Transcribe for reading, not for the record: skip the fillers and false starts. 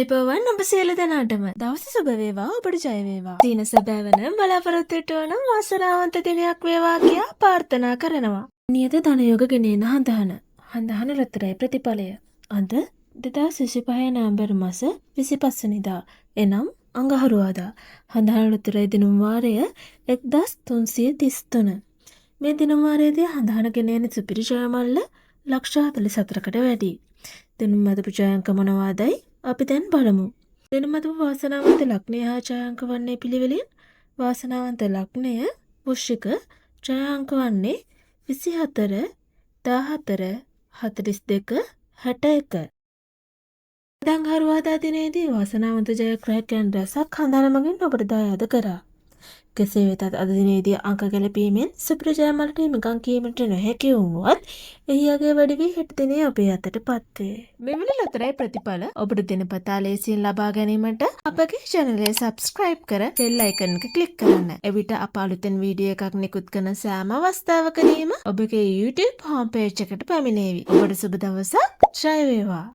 අයිබෝවන් ඔබ සියලු දෙනාටම දවස සුබ වේවා ඔබට ජය වේවා. දින සැබෑවන බලාපොරොත්තු වන වාසනාවන්ත දිනයක් වේවා කියා ප්‍රාර්ථනා කරනවා. නියත ධනයෝග ගෙනෙන හඳහන රත්තරයි ප්‍රතිඵලය. අද 2025 නවැම්බර් මාස 25 වෙනිදා එනම් අඟහරුවාදා හඳහන රත්තරයි දිනුම් වාරය 1333. මේ දිනුම් වාරයේදී හඳහන ගෙනෙන සුපිරි ජය මල්ල ලක්ෂ 44කට වැඩි. දිනුම් මතපු ජයාංක මොනවාදයි අපි දැන් බලමු. දිනමතු වාසනාවන්ත ලග්නය හා ජයාංක වන්නේ පිළිවෙලින් වාසනාවන්ත ලග්නය වෘශ්චික ජයාංක වන්නේ 24 14 42 61. අඟහරුවාදා දිනේදී වාසනාවන්ත ජයග්‍රාහකයන් රැසක් හඳහන මගින් ඔබට දායාද කරා. කෙසේ වෙතත් අද දිනේදී අංක ගැලපීමෙන් සුපිරි ජය මල්ලට හිමිකම් කීමට නොහැකි වුවත් එහි අගය වැඩි වී හෙට දිනේ අපේ අතටපත් වේ. මෙවැනි ලොතරැයි ප්‍රතිඵල ඔබට දිනපතා ලේසියෙන් ලබා ගැනීමට අපගේ channel එක subscribe කර bell icon එක click කරන්න. එවිට අප අලුතෙන් වීඩියෝ එකක් නිකුත් කරන සෑම අවස්ථාවකදීම ඔබගේ YouTube home page එකට පැමිණේවි. ඔබට සුබ දවසක්. ජය වේවා.